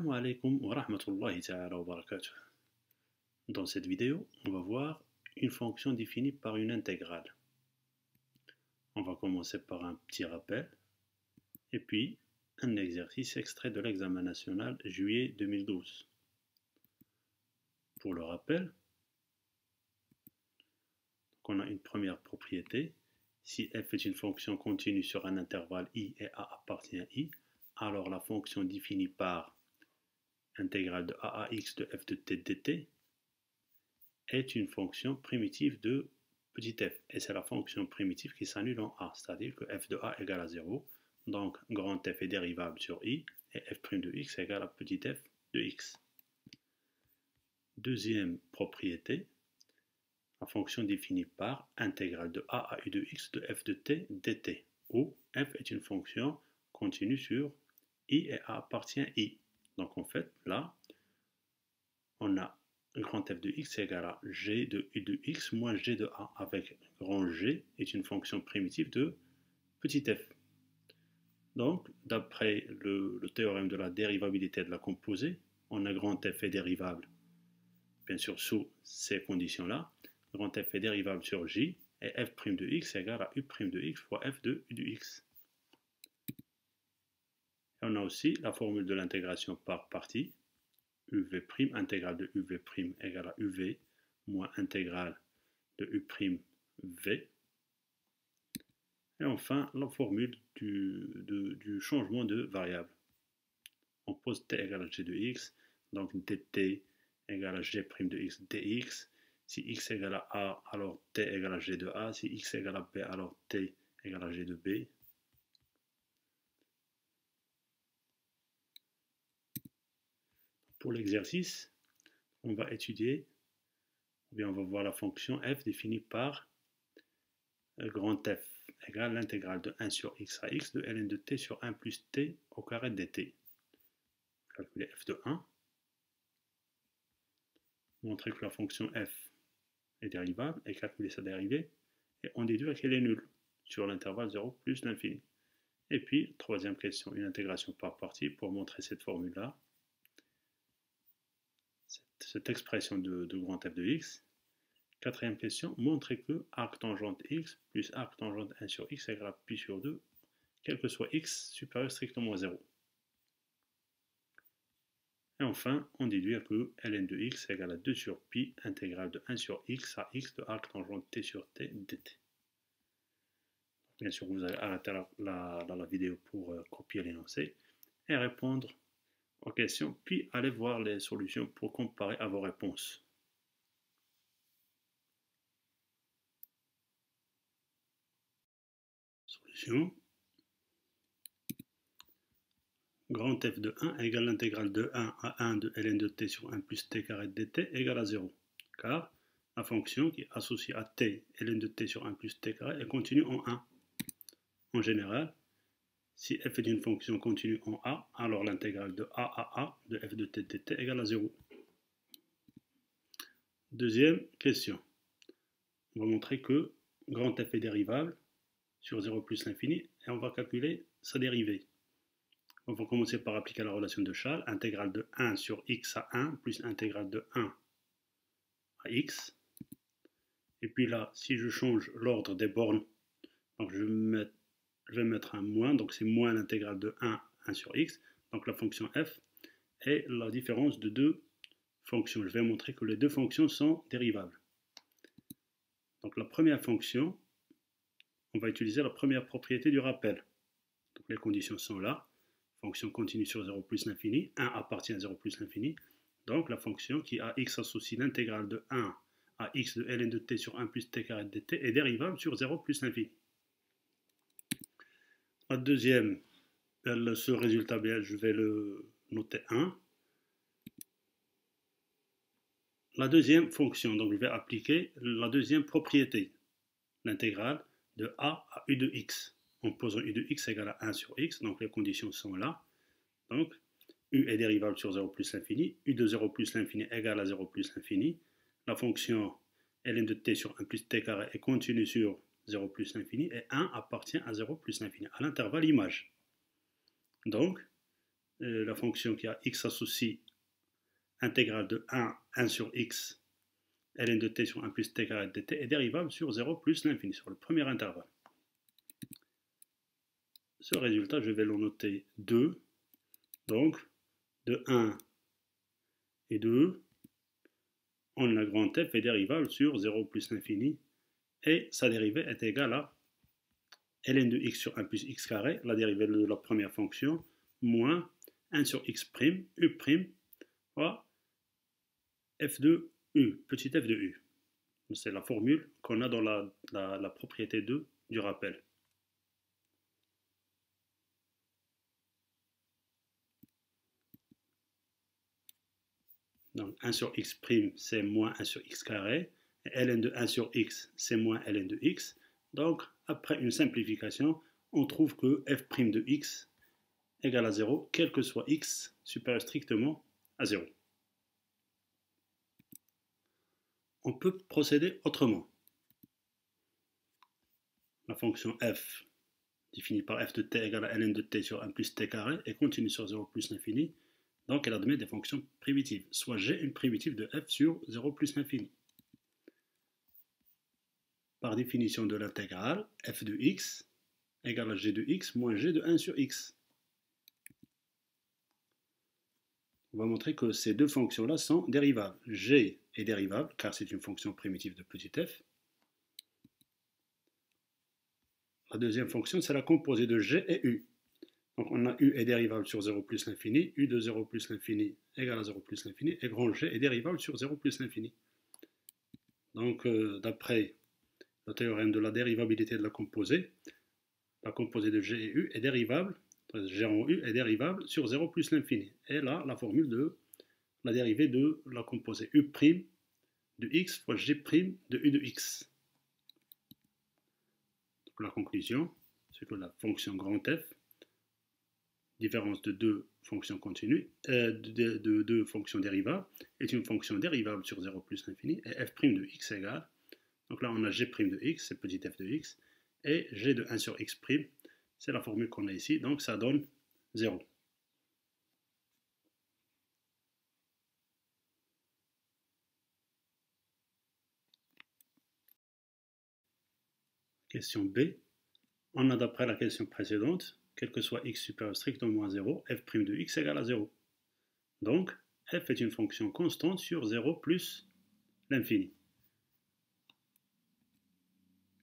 Assalamu alaikum wa rahmatullahi ta'ala wa barakatuh. Dans cette vidéo, on va voir une fonction définie par une intégrale. On va commencer par un petit rappel et puis un exercice extrait de l'examen national juillet 2012. Pour le rappel, on a une première propriété. Si f est une fonction continue sur un intervalle i et a appartient à i, alors la fonction définie par intégrale de a à x de f de t dt est une fonction primitive de petit f. Et c'est la fonction primitive qui s'annule en a, c'est-à-dire que f de a égale à 0. Donc grand f est dérivable sur i et f' de x égale à petit f de x. Deuxième propriété, la fonction définie par intégrale de a à u de x de f de t dt, où f est une fonction continue sur i et a appartient à i. Donc en fait, là, on a grand f de x égale à g de u de x moins g de a, avec grand G est une fonction primitive de petit f. Donc, d'après le théorème de la dérivabilité de la composée, on a grand f est dérivable, bien sûr sous ces conditions-là, grand f est dérivable sur j, et f' de x égale à u' de x fois f de u de x. Et on a aussi la formule de l'intégration par partie, uv', intégrale de uv' égale à uv, moins intégrale de u'v. Et enfin, la formule du changement de variable. On pose t égale à g de x, donc dt égale à g' de x dx. Si x égale à a, alors t égale à g de a. Si x égale à b, alors t égale à g de b. Pour l'exercice, on va étudier, ou bien on va voir la fonction f définie par grand f égale l'intégrale de 1 sur x à x de ln de t sur 1 plus t au carré dt. Calculer f de 1. Montrer que la fonction f est dérivable et calculer sa dérivée. Et on déduit qu'elle est nulle sur l'intervalle 0 plus l'infini. Et puis, troisième question, une intégration par partie pour montrer cette formule-là. Cette expression de grand f de x. Quatrième question, montrer que arc tangente x plus arc tangente 1 sur x égale à pi sur 2, quel que soit x supérieur strictement à 0. Et enfin, on déduit que ln de x égale à 2 sur pi intégrale de 1 sur x à x de arc tangente t sur t dt. Bien sûr, vous allez arrêter la vidéo pour copier l'énoncé et répondre aux questions, puis allez voir les solutions pour comparer à vos réponses. Solution. Grand f de 1 égale l'intégrale de 1 à 1 de ln de t sur 1 plus t carré dt égale à 0. Car la fonction qui est associée à t, ln de t sur 1 plus t carré, est continue en 1. En général, si f est une fonction continue en a, alors l'intégrale de a à a de f de t dt égale à 0. Deuxième question. On va montrer que grand f est dérivable sur 0 plus l'infini et on va calculer sa dérivée. On va commencer par appliquer la relation de Charles, intégrale de 1 sur x à 1 plus intégrale de 1 à x. Et puis là, si je change l'ordre des bornes, donc je vais mettre un moins, donc c'est moins l'intégrale de 1 sur x. Donc la fonction f est la différence de deux fonctions. Je vais montrer que les deux fonctions sont dérivables. Donc la première fonction, on va utiliser la première propriété du rappel. Donc les conditions sont là. Fonction continue sur 0 plus l'infini, 1 appartient à 0 plus l'infini, donc la fonction qui a x associe l'intégrale de 1 à x de ln de t sur 1 plus t carré dt est dérivable sur 0 plus l'infini. La deuxième, ce résultat, bien, je vais le noter 1. La deuxième fonction, donc je vais appliquer la deuxième propriété, l'intégrale de a à u de x. En posant u de x égale à 1 sur x, donc les conditions sont là. Donc, u est dérivable sur 0 plus l'infini, u de 0 plus l'infini égale à 0 plus l'infini. La fonction ln de t sur 1 plus t carré est continue sur 0 plus l'infini et 1 appartient à 0 plus l'infini, à l'intervalle image. Donc, la fonction qui a x associe intégrale de 1 sur x, ln de t sur 1 plus t carré dt est dérivable sur 0 plus l'infini, sur le premier intervalle. Ce résultat, je vais le noter 2. Donc, de 1 et 2, on a grand f est dérivable sur 0 plus l'infini, et sa dérivée est égale à ln de x sur 1 plus x carré, la dérivée de la première fonction, moins 1 sur x prime, u prime, fois f de u, petit f de u. C'est la formule qu'on a dans la propriété 2 du rappel. Donc 1 sur x prime, c'est moins 1 sur x carré. Et ln de 1 sur x, c'est moins ln de x. Donc, après une simplification, on trouve que f' de x égale à 0, quel que soit x supérieur strictement à 0. On peut procéder autrement. La fonction f, définie par f de t égale à ln de t sur 1 plus t carré, et continue sur 0 plus l'infini. Donc, elle admet des fonctions primitives, soit j'ai une primitive de f sur 0 plus l'infini. Par définition de l'intégrale, f de x égale à g de x moins g de 1 sur x. On va montrer que ces deux fonctions-là sont dérivables. G est dérivable, car c'est une fonction primitive de petit f. La deuxième fonction, c'est la composée de g et u. Donc on a u est dérivable sur 0 plus l'infini, u de 0 plus l'infini égale à 0 plus l'infini, et grand g est dérivable sur 0 plus l'infini. Donc d'après le théorème de la dérivabilité de la composée de g et u est dérivable, g en u est dérivable sur 0 plus l'infini. Et là, la formule de la dérivée de la composée u' de x fois g' de u de x. Donc la conclusion, c'est que la fonction grand f, différence de deux fonctions continues, de deux fonctions dérivables, est une fonction dérivable sur 0 plus l'infini, et f' de x égale, donc là on a g' de x, c'est petit f de x, et g de 1 sur x', c'est la formule qu'on a ici, donc ça donne 0. Question B. On a d'après la question précédente, quel que soit x supérieur strictement à 0, f' de x égale à 0. Donc, f est une fonction constante sur 0 plus l'infini.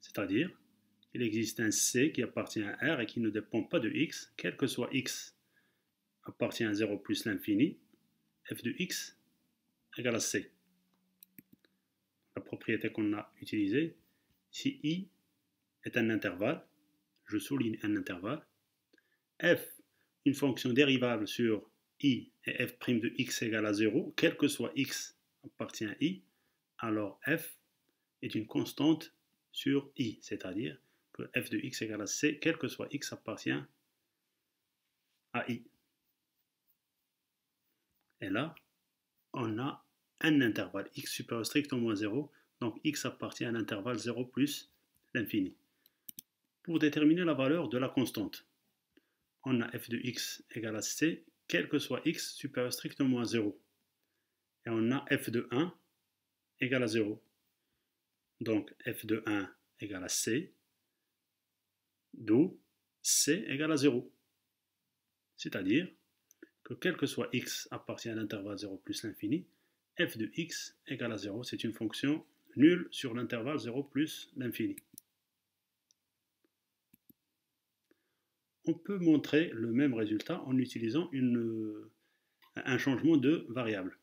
C'est-à-dire, il existe un c qui appartient à R et qui ne dépend pas de x, quel que soit x appartient à 0 plus l'infini, f de x égale à c. La propriété qu'on a utilisée, si i est un intervalle, je souligne un intervalle, f, une fonction dérivable sur i et f' de x égale à 0, quel que soit x appartient à i, alors f est une constante sur i, c'est-à-dire que f de x égale à c, quel que soit x appartient à i. Et là, on a un intervalle x supérieur strictement à 0, donc x appartient à l'intervalle 0 plus l'infini. Pour déterminer la valeur de la constante, on a f de x égale à c, quel que soit x supérieur strictement à 0. Et on a f de 1 égale à 0. Donc f de 1 égale à c, d'où c égale à 0. C'est-à-dire que quel que soit x appartient à l'intervalle 0 plus l'infini, f de x égale à 0. C'est une fonction nulle sur l'intervalle 0 plus l'infini. On peut montrer le même résultat en utilisant un changement de variable.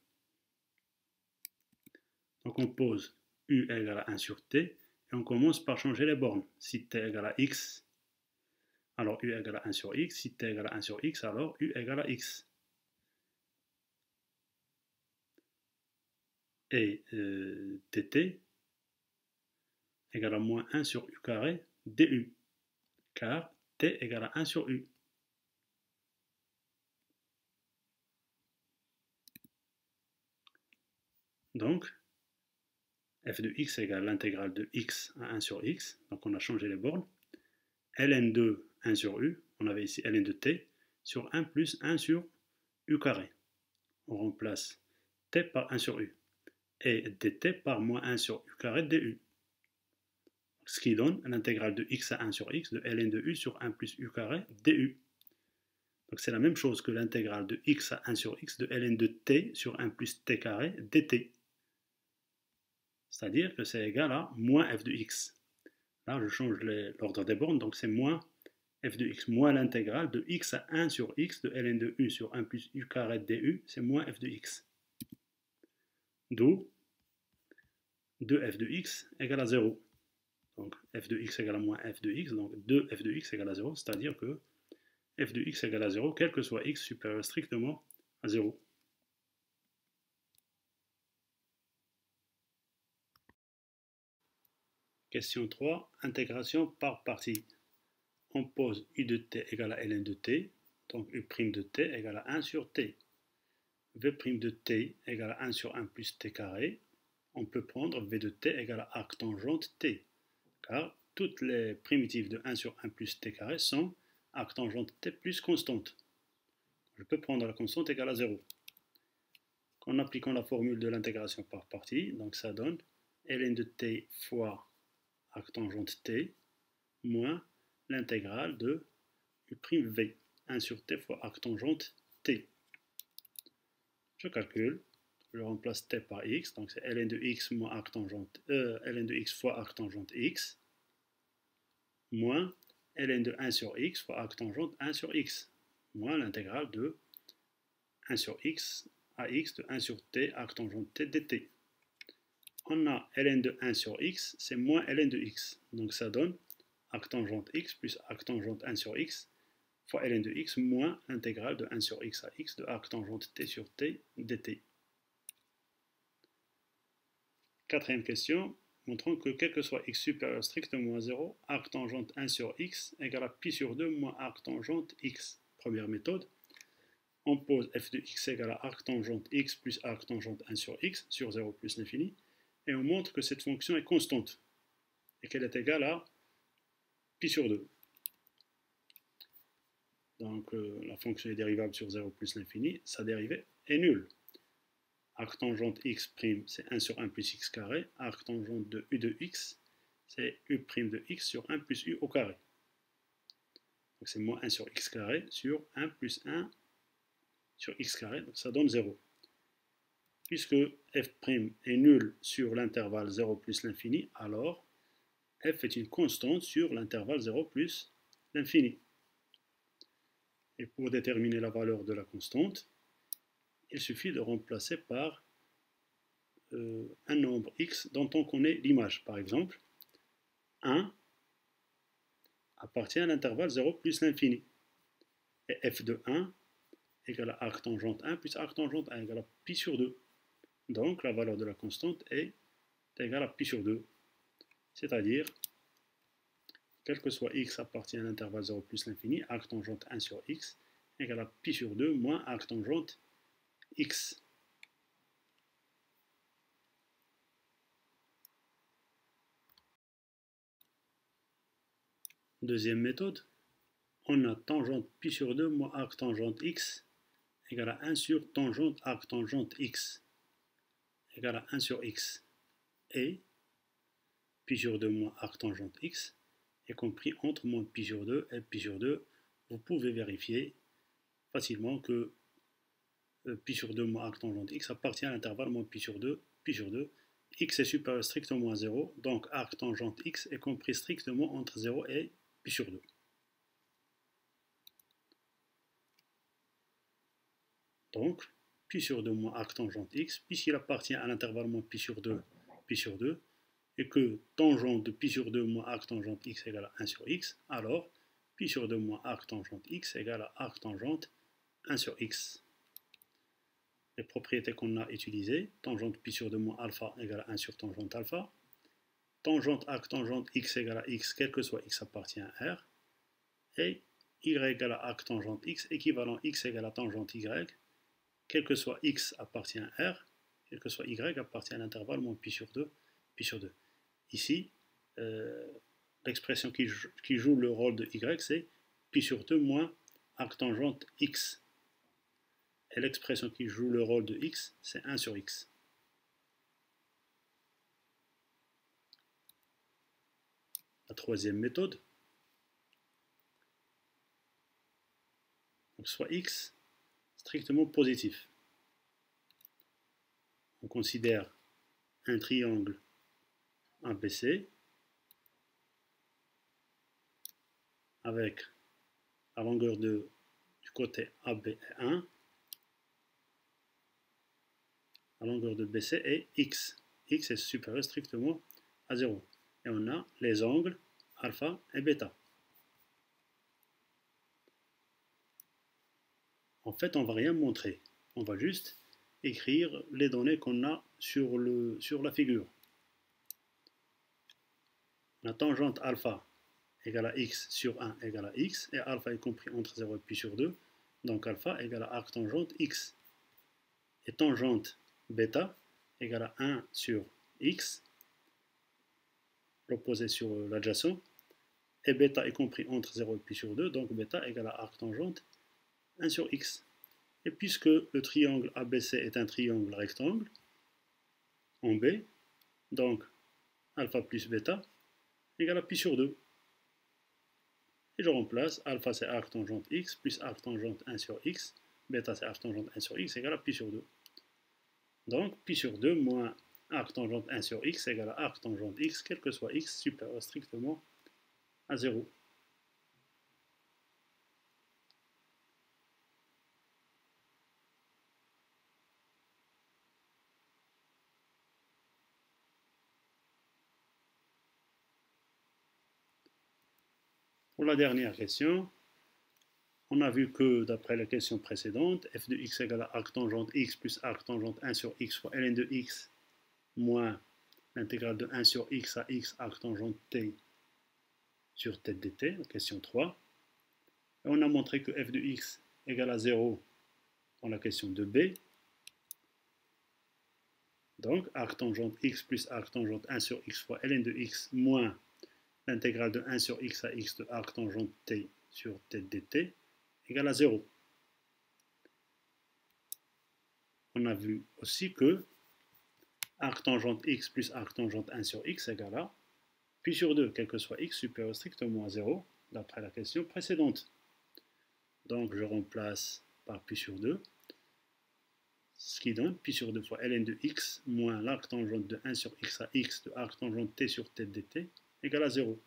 Donc on pose u égale à 1 sur t, et on commence par changer les bornes. Si t égale à x, alors u égale à 1 sur x. Si t égale à 1 sur x, alors u égale à x. Et dt égale à moins 1 sur u carré du, car t égale à 1 sur u. Donc, f de x égale l'intégrale de x à 1 sur x, donc on a changé les bornes. ln de 1 sur u, on avait ici ln de t, sur 1 plus 1 sur u carré. On remplace t par 1 sur u. Et dt par moins 1 sur u carré du. Ce qui donne l'intégrale de x à 1 sur x de ln de u sur 1 plus u carré du. Donc c'est la même chose que l'intégrale de x à 1 sur x de ln de t sur 1 plus t carré dt. C'est-à-dire que c'est égal à moins f de x. Là, je change l'ordre des bornes, donc c'est moins f de x, moins l'intégrale de x à 1 sur x de ln de u sur 1 plus u carré du, c'est moins f de x. D'où 2f de x égale à 0. Donc f de x égale à moins f de x, donc 2f de x égale à 0, c'est-à-dire que f de x égale à 0, quel que soit x supérieur strictement à 0. Question 3, intégration par partie. On pose u de t égale à ln de t, donc u' de t égale à 1 sur t. v' de t égale à 1 sur 1 plus t carré. On peut prendre v de t égale à arc tangente t, car toutes les primitives de 1 sur 1 plus t carré sont arc tangente t plus constante. Je peux prendre la constante égale à 0. En appliquant la formule de l'intégration par partie, donc ça donne ln de t fois arc tangente t moins l'intégrale de u'v, 1 sur t fois arc tangente t. Je calcule, je remplace t par x, donc c'est ln de x moins arc tangente, ln de x fois arc tangente x, moins ln de 1 sur x fois arc tangente 1 sur x, moins l'intégrale de 1 sur x à x de 1 sur t arc tangente t dt. On a ln de 1 sur x, c'est moins ln de x. Donc ça donne arc tangente x plus arc tangente 1 sur x fois ln de x moins l'intégrale de 1 sur x à x de arc tangente t sur t dt. Quatrième question, montrons que quel que soit x supérieur strictement à 0, arc tangente 1 sur x égale à pi sur 2 moins arc tangente x. Première méthode. On pose f de x égale à arc tangente x plus arc tangente 1 sur x sur 0 plus l'infini. Et on montre que cette fonction est constante et qu'elle est égale à pi sur 2. Donc la fonction est dérivable sur 0 plus l'infini, sa dérivée est nulle. Arc tangente x', c'est 1 sur 1 plus x carré. Arc tangente de u de x, c'est u' de x sur 1 plus u au carré. Donc c'est moins 1 sur x carré sur 1 plus 1 sur x carré, donc ça donne 0. Puisque f' est nul sur l'intervalle 0 plus l'infini, alors f est une constante sur l'intervalle 0 plus l'infini. Et pour déterminer la valeur de la constante, il suffit de remplacer par un nombre x dont on connaît l'image. Par exemple, 1 appartient à l'intervalle 0 plus l'infini. Et f de 1 égale à arc tangente 1 plus arc tangente 1 égale à pi sur 2. Donc la valeur de la constante est égale à pi sur 2. C'est-à-dire, quel que soit x appartient à l'intervalle 0 plus l'infini, arc tangente 1 sur x égale à pi sur 2 moins arc tangente x. Deuxième méthode, on a tangente pi sur 2 moins arc tangente x égale à 1 sur tangente arc tangente x égale à 1 sur x. Et pi sur 2 moins arc tangente x est compris entre moins pi sur 2 et pi sur 2. Vous pouvez vérifier facilement que pi sur 2 moins arc tangente x appartient à l'intervalle moins pi sur 2, x est supérieur strictement à 0, donc arc tangente x est compris strictement entre 0 et pi sur 2. Donc, pi sur 2 moins arc tangente x, puisqu'il appartient à l'intervalle moins pi sur 2, et que tangente de pi sur 2 moins arc tangente x égale à 1 sur x, alors pi sur 2 moins arc tangente x égale à arc tangente 1 sur x. Les propriétés qu'on a utilisées, tangente pi sur 2 moins alpha égale à 1 sur tangente alpha, tangente arc tangente x égale à x, quel que soit x appartient à R, et y égale à arc tangente x, équivalent x égale à tangente y, quel que soit x appartient à R, quel que soit y appartient à l'intervalle moins pi sur 2, Ici, l'expression qui joue le rôle de y, c'est pi sur 2 moins arc tangente x. Et l'expression qui joue le rôle de x, c'est 1 sur x. La troisième méthode, donc soit x strictement positif. On considère un triangle ABC avec la longueur du côté AB est 1, la longueur de BC est x. X est supérieur strictement à 0. Et on a les angles alpha et bêta. En fait, on ne va rien montrer. On va juste écrire les données qu'on a sur la figure. La tangente alpha égale à x sur 1 égale à x, et alpha est compris entre 0 et pi sur 2, donc alpha égale à arctangente x. Et tangente bêta égale à 1 sur x, l'opposé sur l'adjacent, et bêta est compris entre 0 et pi sur 2, donc bêta égale à arctangente 1 sur x. Et puisque le triangle ABC est un triangle rectangle, en B, donc alpha plus bêta égale à pi sur 2. Et je remplace, alpha c'est arctangente x plus arctangente 1 sur x, bêta c'est arctangente 1 sur x égale à pi sur 2. Donc pi sur 2 moins arctangente 1 sur x égale à arctangente x, quel que soit x supérieur strictement à 0. Pour la dernière question, on a vu que d'après la question précédente, f de x égale à arctangente x plus arctangente 1 sur x fois ln de x moins l'intégrale de 1 sur x à x arctangente t sur t dt, question 3. Et on a montré que f de x égale à 0 dans la question de B. Donc arctangente x plus arctangente 1 sur x fois ln de x moins l'intégrale de 1 sur x à x de arctangente t sur t dt égale à 0. On a vu aussi que arctangente x plus arctangente 1 sur x égale à pi sur 2, quel que soit x supérieur strictement à 0, d'après la question précédente. Donc je remplace par pi sur 2, ce qui donne pi sur 2 fois ln de x moins l'arctangente de 1 sur x à x de arctangente t sur t dt égale à 0.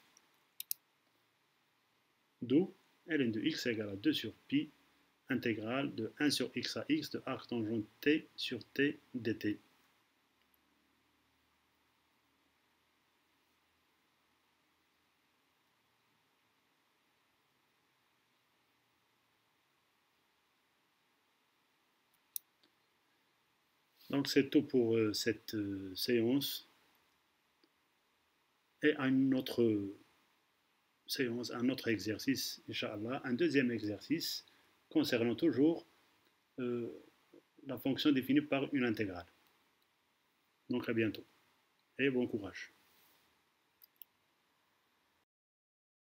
D'où ln de x égale à 2 sur pi intégrale de 1 sur x à x de arctangente t sur t dt. Donc c'est tout pour cette séance. Et à une autre séance, un autre exercice, Inch'Allah, un deuxième exercice concernant toujours la fonction définie par une intégrale. Donc à bientôt et bon courage.